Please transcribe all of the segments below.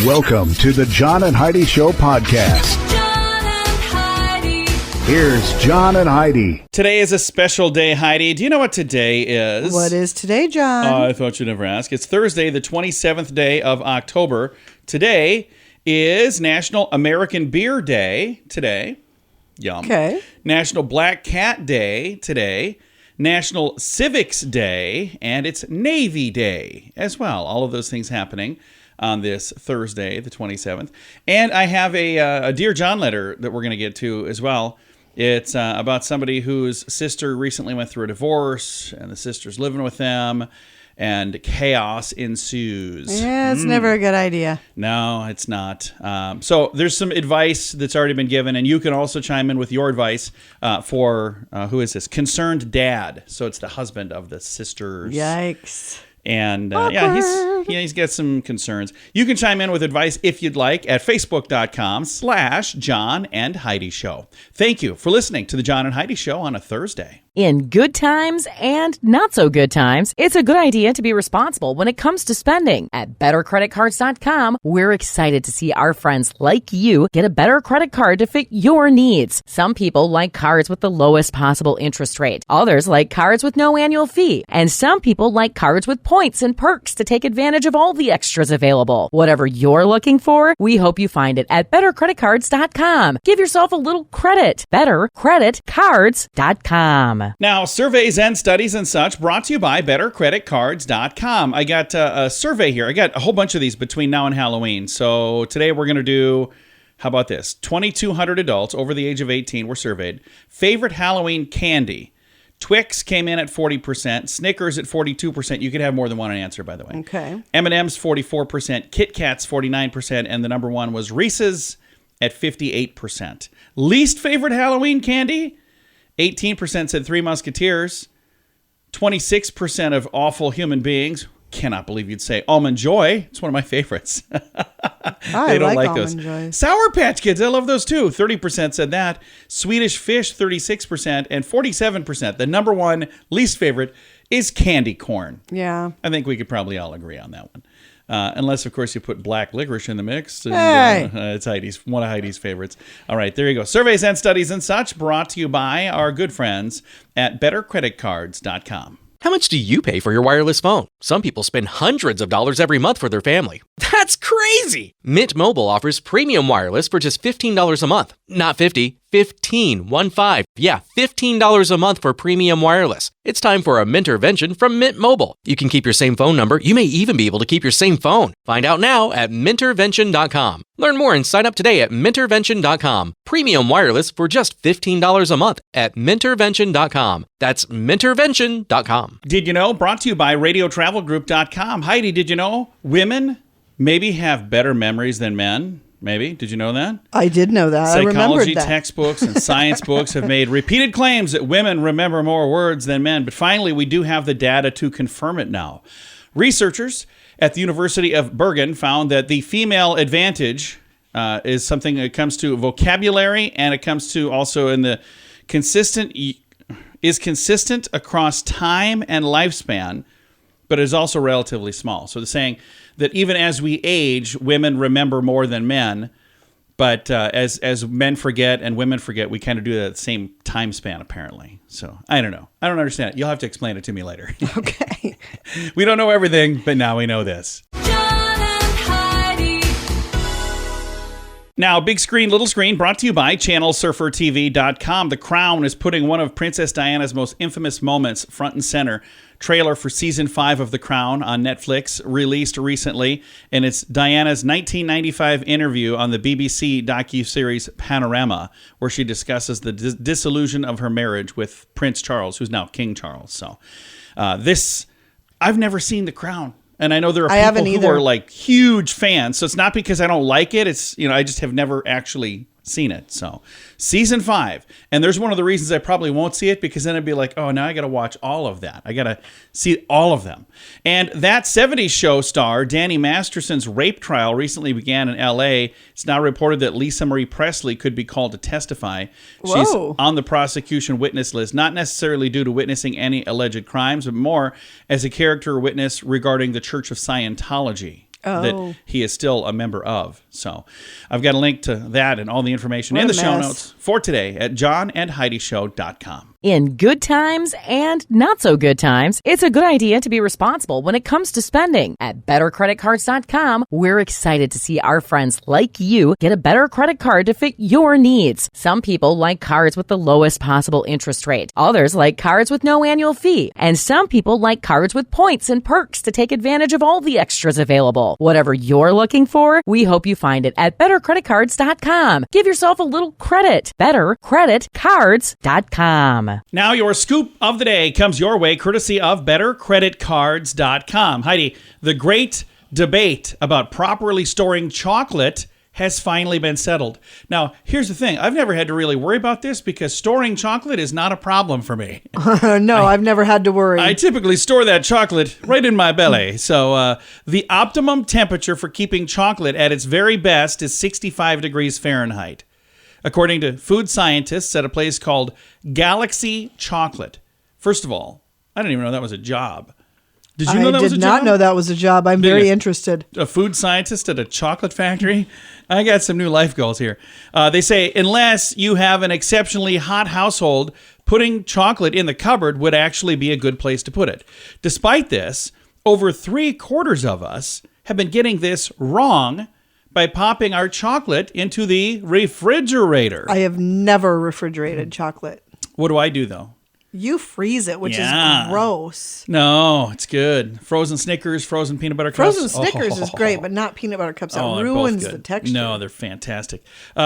Welcome to the John and Heidi Show podcast. John and Heidi. Here's John and Heidi. Today is a special day, Heidi. Do you know what today is? What is today, John? I thought you'd never ask. It's Thursday, the 27th day of October. Today is National American Beer Day. Today. Yum. Okay. National Black Cat Day. Today. National Civics Day. And it's Navy Day as well. All of those things happening on this Thursday, the 27th. And I have a Dear John letter that we're going to get to as well. It's about somebody whose sister recently went through a divorce, and the sister's living with them, and chaos ensues. Yeah, it's never a good idea. No, it's not. So there's some advice that's already been given, and you can also chime in with your advice for, who is this? Concerned Dad. So it's the husband of the sisters. Yikes. And he's got some concerns. You can chime in with advice if you'd like at facebook.com/John and Heidi Show. Thank you for listening to the John and Heidi Show on a Thursday. In good times and not so good times, it's a good idea to be responsible when it comes to spending. At bettercreditcards.com, we're excited to see our friends like you get a better credit card to fit your needs. Some people like cards with the lowest possible interest rate. Others like cards with no annual fee. And some people like cards with points and perks to take advantage of all the extras available. Whatever you're looking for, we hope you find it at bettercreditcards.com. Give yourself a little credit. Bettercreditcards.com. Now, surveys and studies and such brought to you by bettercreditcards.com. I got a survey here. I got a whole bunch of these between now and Halloween. So today we're going to do, how about this? 2,200 adults over the age of 18 were surveyed. Favorite Halloween candy. Twix came in at 40%. Snickers at 42%. You could have more than one answer, by the way. Okay. M&M's 44%. Kit Kat's 49%. And the number one was Reese's at 58%. Least favorite Halloween candy? 18% said Three Musketeers. 26% of awful human beings. Cannot believe you'd say Almond Joy. It's one of my favorites. I don't like Almond those. Joy. Sour Patch Kids. I love those too. 30% said that. Swedish Fish, 36%. And 47%, the number one least favorite, is candy corn. Yeah. I think we could probably all agree on that one. Unless, of course, you put black licorice in the mix. And, Hey. it's one of Heidi's favorites. All right, there you go. Surveys and studies and such brought to you by our good friends at bettercreditcards.com. How much do you pay for your wireless phone? Some people spend hundreds of dollars every month for their family. That's crazy! Mint Mobile offers premium wireless for just $15 a month. Not 50, 15, 1-5. Yeah, $15 a month for premium wireless. It's time for a Mintervention from Mint Mobile. You can keep your same phone number. You may even be able to keep your same phone. Find out now at Mintervention.com. Learn more and sign up today at Mintervention.com. Premium wireless for just $15 a month at Mintervention.com. That's Mintervention.com. Did you know? Brought to you by RadioTravelGroup.com. Heidi, did you know women maybe have better memories than men? Maybe. Did you know that? I did know that. I remembered Psychology that. textbooks and science books have made repeated claims that women remember more words than men, but finally we do have the data to confirm it now. Researchers at the University of Bergen found that the female advantage is something that comes to vocabulary, and it comes to also in the consistent across time and lifespan, but is also relatively small. So they're saying that even as we age, women remember more than men, but as men forget and women forget, we kind of do that at the same time span, apparently. So I don't know. I don't understand it. You'll have to explain it to me later. Okay. We don't know everything, but now we know this. John and Heidi. Now, big screen, little screen, brought to you by ChannelSurferTV.com. The Crown is putting one of Princess Diana's most infamous moments front and center. Trailer for Season 5 of The Crown on Netflix released recently, and it's Diana's 1995 interview on the BBC docuseries Panorama, where she discusses the disillusion of her marriage with Prince Charles, who's now King Charles. So I've never seen The Crown. And I know there are people who are like huge fans. So it's not because I don't like it. It's, I just have never actually seen it. So Season 5. And there's one of the reasons I probably won't see it, because then I'd be like, oh, now I got to watch all of that. I got to see all of them. And that 70s show star, Danny Masterson's rape trial recently began in L.A. It's now reported that Lisa Marie Presley could be called to testify. Whoa. She's on the prosecution witness list, not necessarily due to witnessing any alleged crimes, but more as a character witness regarding the Church of Scientology. that he is still a member of. So I've got a link to that and all the information in the show notes for today at johnandheidishow.com. In good times and not so good times, it's a good idea to be responsible when it comes to spending. At bettercreditcards.com, we're excited to see our friends like you get a better credit card to fit your needs. Some people like cards with the lowest possible interest rate. Others like cards with no annual fee. And some people like cards with points and perks to take advantage of all the extras available. Whatever you're looking for, we hope you find it at bettercreditcards.com. Give yourself a little credit. Bettercreditcards.com. Now your scoop of the day comes your way courtesy of bettercreditcards.com. Heidi, the great debate about properly storing chocolate has finally been settled. Now, here's the thing. I've never had to really worry about this because storing chocolate is not a problem for me. I've never had to worry. I typically store that chocolate right in my belly. So the optimum temperature for keeping chocolate at its very best is 65 degrees Fahrenheit. According to food scientists at a place called Galaxy Chocolate. First of all, I didn't even know that was a job. Did you know that was a job? I did not know that was a job. I'm very interested. A food scientist at a chocolate factory? I got some new life goals here. They say, unless you have an exceptionally hot household, putting chocolate in the cupboard would actually be a good place to put it. Despite this, over 3/4 of us have been getting this wrong by popping our chocolate into the refrigerator. I have never refrigerated chocolate. What do I do, though? You freeze it, which is gross. No, it's good. Frozen Snickers, frozen peanut butter cups. Frozen Snickers is great, but not peanut butter cups. That ruins the texture. No, they're fantastic.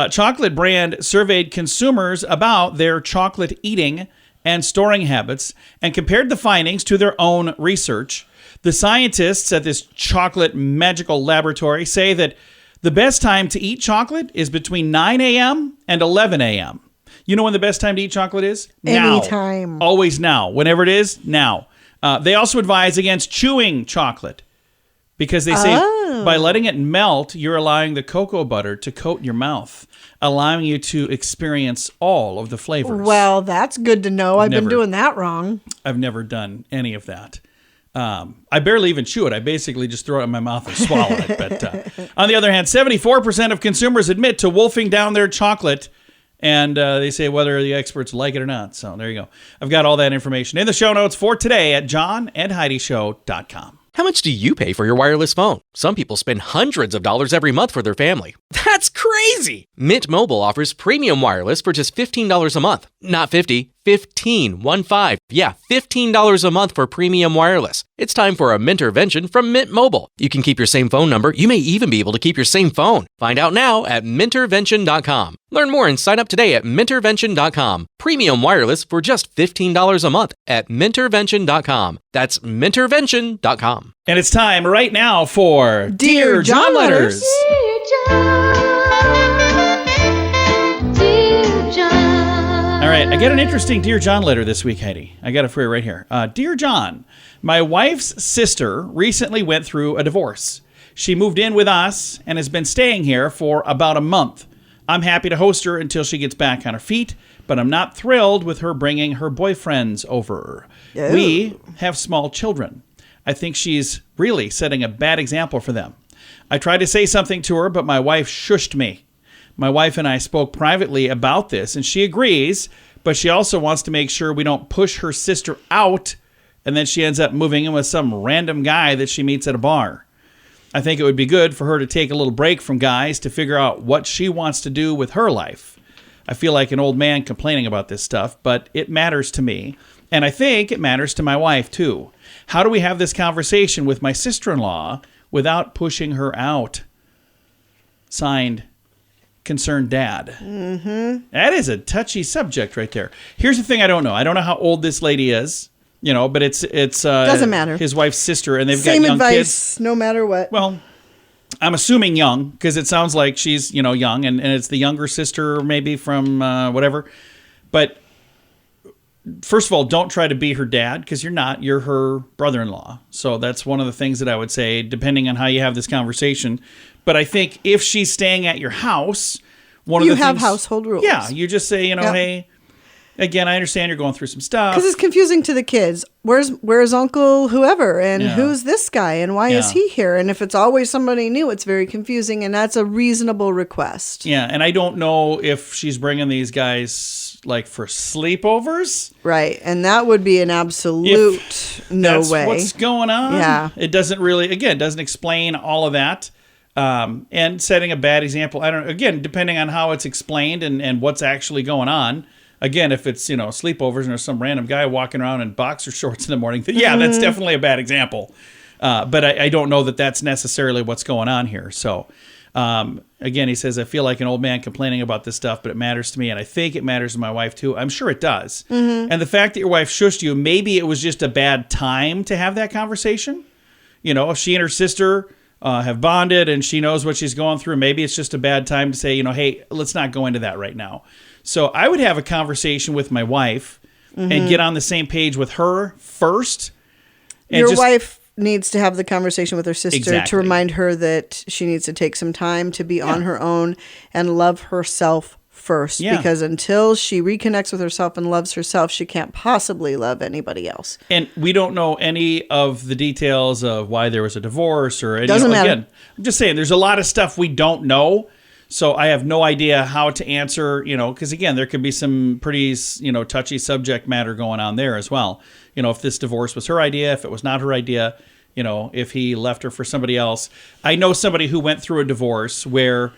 Chocolate brand surveyed consumers about their chocolate eating and storing habits and compared the findings to their own research. The scientists at this chocolate magical laboratory say that the best time to eat chocolate is between 9 a.m. and 11 a.m. You know when the best time to eat chocolate is? Now. Anytime. Always now. Whenever it is, now. They also advise against chewing chocolate because they say by letting it melt, you're allowing the cocoa butter to coat your mouth, allowing you to experience all of the flavors. Well, that's good to know. I've been doing that wrong. I've never done any of that. I barely even chew it. I basically just throw it in my mouth and swallow it. But on the other hand, 74% of consumers admit to wolfing down their chocolate, and they say whether the experts like it or not. So there you go. I've got all that information in the show notes for today at johnandheidishow.com. How much do you pay for your wireless phone? Some people spend hundreds of dollars every month for their family. That's crazy! Mint Mobile offers premium wireless for just $15 a month. Not $50, $15. Yeah, $15 a month for premium wireless. It's time for a Mintervention from Mint Mobile. You can keep your same phone number. You may even be able to keep your same phone. Find out now at Mintervention.com. Learn more and sign up today at Mintervention.com. Premium wireless for just $15 a month at Mintervention.com. That's Mintervention.com. And it's time right now for Dear John Letters. Dear John. All right, I got an interesting Dear John letter this week, Heidi. I got it for you right here. Dear John, my wife's sister recently went through a divorce. She moved in with us and has been staying here for about a month. I'm happy to host her until she gets back on her feet, but I'm not thrilled with her bringing her boyfriends over. Ew. We have small children. I think she's really setting a bad example for them. I tried to say something to her, but my wife shushed me. My wife and I spoke privately about this, and she agrees, but she also wants to make sure we don't push her sister out, and then she ends up moving in with some random guy that she meets at a bar. I think it would be good for her to take a little break from guys to figure out what she wants to do with her life. I feel like an old man complaining about this stuff, but it matters to me, and I think it matters to my wife, too. How do we have this conversation with my sister-in-law without pushing her out? Signed, Concerned Dad. Mm-hmm. That is a touchy subject right there. Here's the thing I don't know. I don't know how old this lady is, but it's doesn't matter. His wife's sister, and they've Same got young advice, kids. no matter what. Well, I'm assuming young because it sounds like she's, young, and it's the younger sister maybe from whatever. But first of all, don't try to be her dad because you're not. You're her brother-in-law. So that's one of the things that I would say, depending on how you have this conversation. But I think if she's staying at your house, you have household rules. Yeah, you just say, hey, again, I understand you're going through some stuff. Because it's confusing to the kids. Where's Uncle whoever? And Yeah. who's this guy? And why is he here? And if it's always somebody new, it's very confusing. And that's a reasonable request. Yeah, and I don't know if she's bringing these guys for sleepovers. Right. And that would be an absolute no That's way. what's going on. Yeah. It doesn't really, again, doesn't explain all of that. And setting a bad example. I don't know, again, depending on how it's explained and what's actually going on. Again, if it's, sleepovers and there's some random guy walking around in boxer shorts in the morning, that's definitely a bad example. But I don't know that that's necessarily what's going on here. So, again, he says, I feel like an old man complaining about this stuff, but it matters to me. And I think it matters to my wife too. I'm sure it does. Mm-hmm. And the fact that your wife shushed you, maybe it was just a bad time to have that conversation. If she and her sister have bonded and she knows what she's going through, maybe it's just a bad time to say, hey, let's not go into that right now. So I would have a conversation with my wife and get on the same page with her first. And Your wife needs to have the conversation with her sister Exactly. to remind her that she needs to take some time to be on her own and love herself first. Yeah. Because until she reconnects with herself and loves herself, she can't possibly love anybody else. And we don't know any of the details of why there was a divorce or any. Doesn't matter. Again, I'm just saying there's a lot of stuff we don't know. So I have no idea how to answer, because again, there could be some pretty, touchy subject matter going on there as well. If this divorce was her idea, if it was not her idea, if he left her for somebody else. I know somebody who went through a divorce where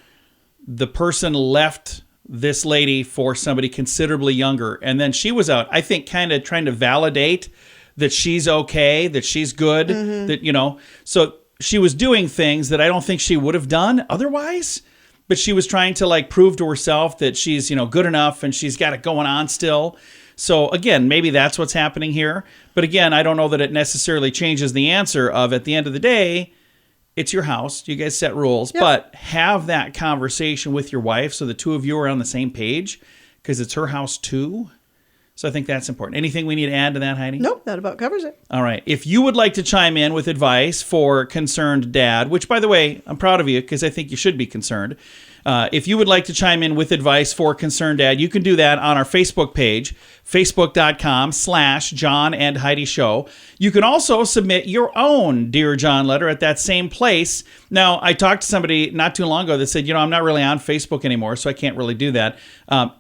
the person left this lady for somebody considerably younger. And then she was out, I think, kind of trying to validate that she's okay, that she's good, that, so she was doing things that I don't think she would have done otherwise. But she was trying to prove to herself that she's, good enough and she's got it going on still. So again, maybe that's what's happening here. But again, I don't know that it necessarily changes the answer of at the end of the day, it's your house. You guys set rules, but have that conversation with your wife so the two of you are on the same page because it's her house too. So I think that's important. Anything we need to add to that, Heidi? Nope, that about covers it. All right. If you would like to chime in with advice for concerned dad, which, by the way, I'm proud of you because I think you should be concerned. If you would like to chime in with advice for concerned dad, you can do that on our Facebook page, facebook.com/John and Heidi Show. You can also submit your own Dear John letter at that same place. Now, I talked to somebody not too long ago that said, I'm not really on Facebook anymore, so I can't really do that.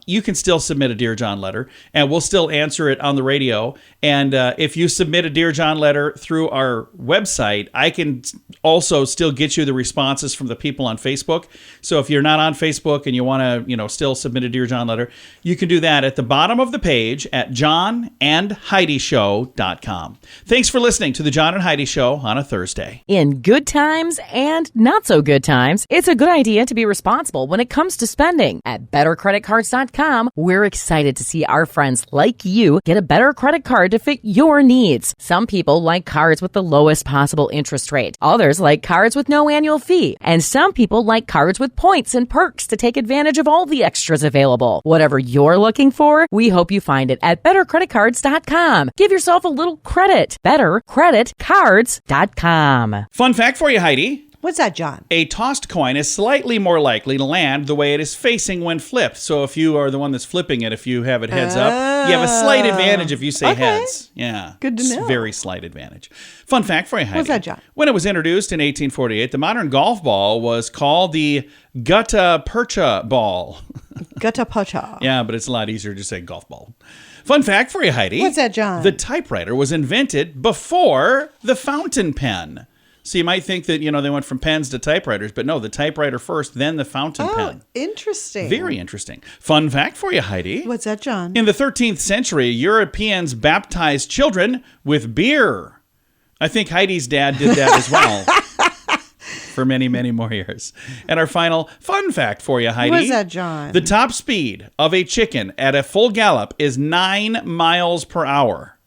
You can still submit a Dear John letter, and we'll still answer it on the radio. And if you submit a Dear John letter through our website, I can also still get you the responses from the people on Facebook. So if you're not on Facebook and you want to, still submit a Dear John letter, you can do that at the bottom of the page at johnandheidishow.com. Thanks for listening to the John and Heidi Show on a Thursday. In good times and not so good times, it's a good idea to be responsible when it comes to spending. At bettercreditcards.com, we're excited to see our friends like you get a better credit card to fit your needs. Some people like cards with the lowest possible interest rate. Others like cards with no annual fee. And some people like cards with points and perks to take advantage of all the extras available. Whatever you're looking for, we hope you find it at bettercreditcards.com. Give yourself a little credit. Bettercreditcards.com. Fun fact for you, Heidi. What's that, John? A tossed coin is slightly more likely to land the way it is facing when flipped. So if you are the one that's flipping it, if you have it heads up, you have a slight advantage if you say heads. Yeah. Good to know. Very slight advantage. Fun fact for you, Heidi. What's that, John? When it was introduced in 1848, the modern golf ball was called the gutta percha ball. Gutta percha. Yeah, but it's a lot easier to say golf ball. Fun fact for you, Heidi. What's that, John? The typewriter was invented before the fountain pen. So you might think that, they went from pens to typewriters, but no, the typewriter first, then the fountain pen. Interesting. Very interesting. Fun fact for you, Heidi. What's that, John? In the 13th century, Europeans baptized children with beer. I think Heidi's dad did that as well for many, many more years. And our final fun fact for you, Heidi. What's that, John? The top speed of a chicken at a full gallop is 9 miles per hour.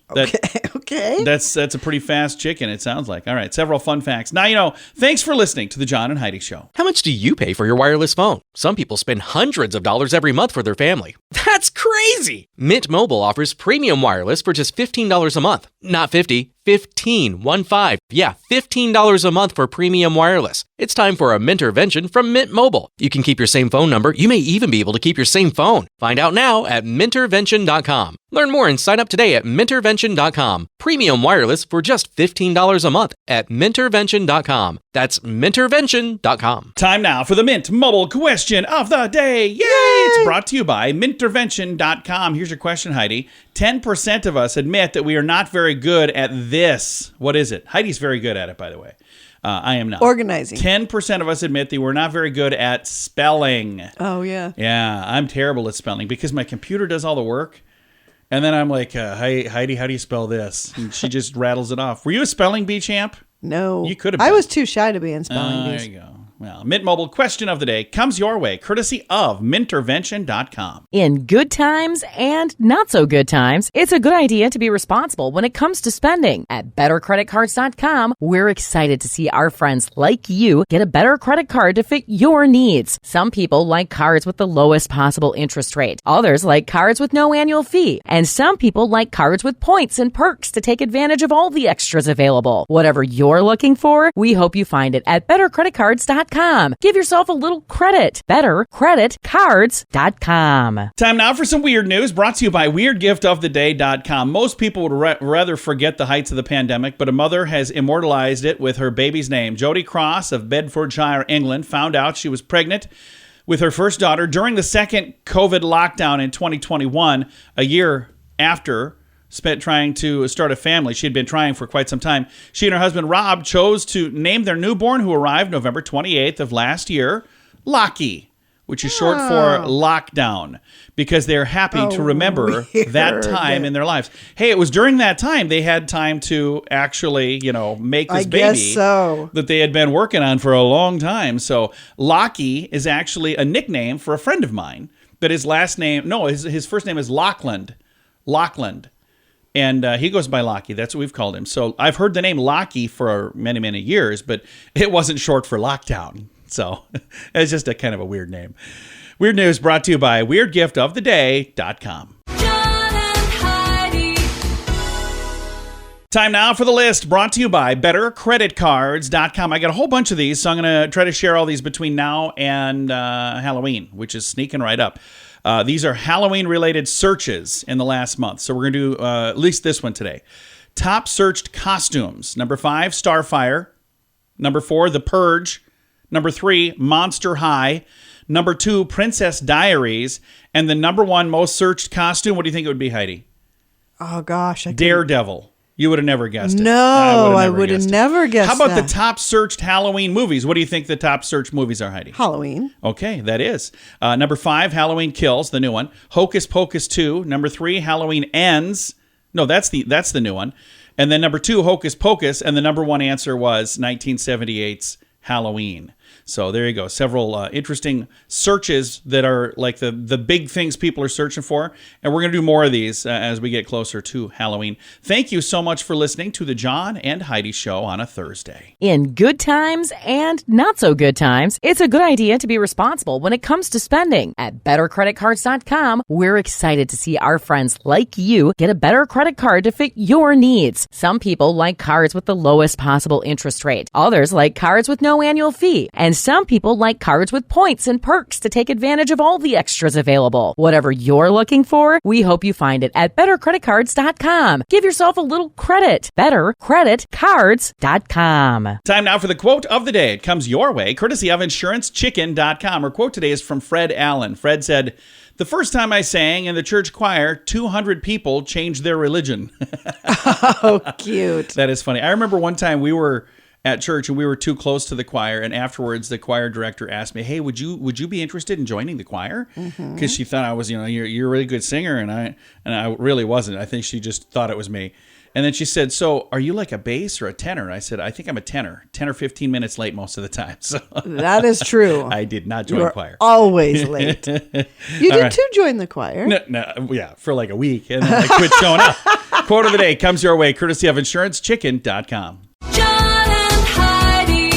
Okay. That's a pretty fast chicken, it sounds like. All right, several fun facts. Now, thanks for listening to the John and Heidi Show. How much do you pay for your wireless phone? Some people spend hundreds of dollars every month for their family. That's crazy! Mint Mobile offers premium wireless for just $15 a month. Not $50, $15. Yeah, $15 a month for premium wireless. It's time for a Mintervention from Mint Mobile. You can keep your same phone number. You may even be able to keep your same phone. Find out now at Mintervention.com. Learn more and sign up today at Mintervention.com. Premium wireless for just $15 a month at Mintervention.com. That's Mintervention.com. Time now for the Mint Mobile question of the day. Yay! It's brought to you by Mintervention.com. Here's your question, Heidi. 10% of us admit that we are not very good at this. What is it? Heidi's very good at it, by the way. I am not. Organizing. 10% of us admit that we're not very good at spelling. Oh, yeah. Yeah, I'm terrible at spelling because my computer does all the work. And then I'm like, Heidi, how do you spell this? And she just rattles it off. Were you a spelling bee champ? No. You could have I been. was too shy to be in spelling bees. There you go. Well, Mint Mobile question of the day comes your way, courtesy of Mintervention.com. In good times and not so good times, it's a good idea to be responsible when it comes to spending. At bettercreditcards.com, we're excited to see our friends like you get a better credit card to fit your needs. Some people like cards with the lowest possible interest rate. Others like cards with no annual fee. And some people like cards with points and perks to take advantage of all the extras available. Whatever you're looking for, we hope you find it at bettercreditcards.com. Give yourself a little credit. BetterCreditCards.com. Time now for some weird news brought to you by WeirdGiftOfTheDay.com. Most people would rather forget the heights of the pandemic, but a mother has immortalized it with her baby's name. Jodie Cross of Bedfordshire, England, found out she was pregnant with her first daughter during the second COVID lockdown in 2021, a year after spent trying to start a family. She had been trying for quite some time. She and her husband, Rob, chose to name their newborn, who arrived November 28th of last year, Lockie, which is short for lockdown, because they're happy to remember that time in their lives. Hey, it was during that time they had time to actually, make this baby that they had been working on for a long time. So Lockie is actually a nickname for a friend of mine, but his first name is Lachlan. And he goes by Lockie. That's what we've called him. So I've heard the name Lockie for many, many years, but it wasn't short for lockdown. So it's just a kind of a weird name. Weird news brought to you by WeirdGiftOfTheDay.com. John and Heidi. Time now for the list brought to you by BetterCreditCards.com. I got a whole bunch of these, so I'm going to try to share all these between now and Halloween, which is sneaking right up. These are Halloween-related searches in the last month. So we're going to do at least this one today. Top searched costumes. Number 5, Starfire. Number 4, The Purge. Number 3, Monster High. Number 2, Princess Diaries. And the number 1 most searched costume, what do you think it would be, Heidi? Oh, gosh. Daredevil. You would have never guessed it. No, I would have never guessed How about that. the top searched Halloween movies? What do you think the top searched movies are, Heidi? Halloween. Okay, that is. Number 5, Halloween Kills, the new one. Hocus Pocus 2. Number 3, Halloween Ends. No, that's the new one. And then number 2, Hocus Pocus. And the number 1 answer was 1978's Halloween. So there you go. Several interesting searches that are like the big things people are searching for. And we're going to do more of these as we get closer to Halloween. Thank you so much for listening to the John and Heidi Show on a Thursday. In good times and not so good times, it's a good idea to be responsible when it comes to spending. At bettercreditcards.com, we're excited to see our friends like you get a better credit card to fit your needs. Some people like cards with the lowest possible interest rate. Others like cards with no annual fee. And some people like cards with points and perks to take advantage of all the extras available. Whatever you're looking for, we hope you find it at bettercreditcards.com. Give yourself a little credit. BetterCreditCards.com. Time now for the quote of the day. It comes your way, courtesy of InsuranceChicken.com. Our quote today is from Fred Allen. Fred said, "The first time I sang in the church choir, 200 people changed their religion." Oh, cute. That is funny. I remember one time we were at church and we were too close to the choir, and afterwards the choir director asked me, "Hey, would you be interested in joining the choir?" Because she thought I was, you're a really good singer, and I really wasn't. I think she just thought it was me. And then she said, "So are you like a bass or a tenor?" I said, "I think I'm a tenor. 10 or 15 minutes late most of the time." So That is true. I did not join You're choir. always late. You did too join the choir. No, yeah, for like a week, and then I quit showing up. Quote of the day comes your way, courtesy of InsuranceChicken.com. John and Heidi.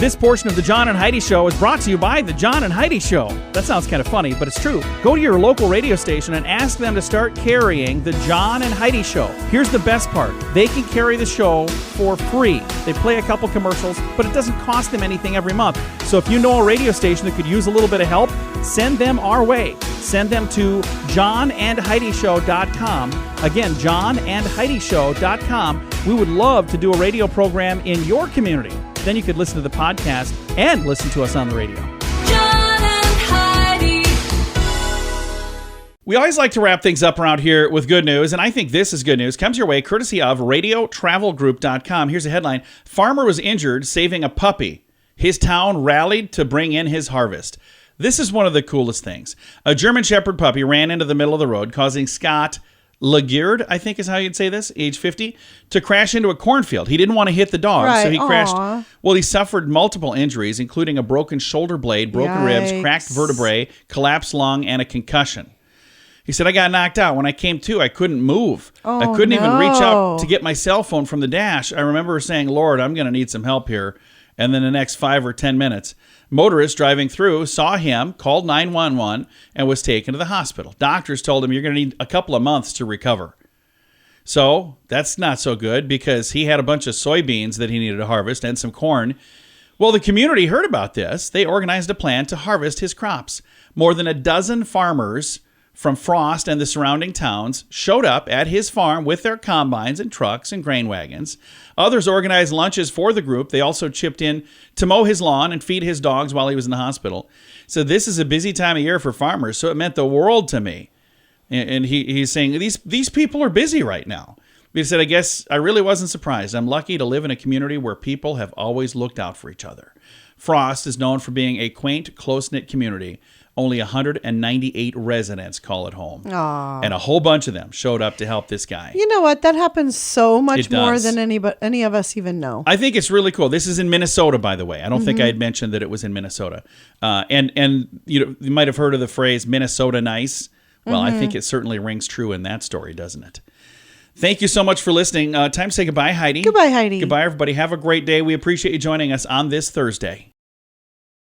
This portion of the John and Heidi Show is brought to you by the John and Heidi Show. That sounds kind of funny, but it's true. Go to your local radio station and ask them to start carrying the John and Heidi Show. Here's the best part. They can carry the show for free. They play a couple commercials, but it doesn't cost them anything every month. So if you know a radio station that could use a little bit of help, send them our way. Send them to johnandheidishow.com. Again, johnandheidishow.com. We would love to do a radio program in your community. Then you could listen to the podcast and listen to us on the radio. John and Heidi. We always like to wrap things up around here with good news, and I think this is good news. Comes your way courtesy of radiotravelgroup.com. Here's a headline. Farmer was injured saving a puppy. His town rallied to bring in his harvest. This is one of the coolest things. A German Shepherd puppy ran into the middle of the road, causing Scott Laguerre, I think is how you'd say this, age 50, to crash into a cornfield. He didn't want to hit the dog, so he crashed. Well, he suffered multiple injuries, including a broken shoulder blade, broken ribs, cracked vertebrae, collapsed lung, and a concussion. He said, I got knocked out. When I came to, I couldn't move. I couldn't even reach up to get my cell phone from the dash. I remember saying, Lord, I'm going to need some help here. And then the next 5 or 10 minutes, motorist driving through saw him, called 911, and was taken to the hospital. Doctors told him you're going to need a couple of months to recover. So that's not so good because he had a bunch of soybeans that he needed to harvest and some corn. Well, the community heard about this. They organized a plan to harvest his crops. More than a dozen farmers from Frost and the surrounding towns showed up at his farm with their combines and trucks and grain wagons. Others organized lunches for the group. They also chipped in to mow his lawn and feed his dogs while he was in the hospital. So this is a busy time of year for farmers, so it meant the world to me. And he's saying, these people are busy right now. He said, I guess I really wasn't surprised. I'm lucky to live in a community where people have always looked out for each other. Frost is known for being a quaint, close-knit community. Only 198 residents call it home. Aww. And a whole bunch of them showed up to help this guy. You know what? That happens so much It more does. than any of us even know. I think it's really cool. This is in Minnesota, by the way. I don't think I had mentioned that it was in Minnesota. And you might have heard of the phrase Minnesota nice. Well, I think it certainly rings true in that story, doesn't it? Thank you so much for listening. Time to say goodbye, Heidi. Goodbye, Heidi. Goodbye, everybody. Have a great day. We appreciate you joining us on this Thursday.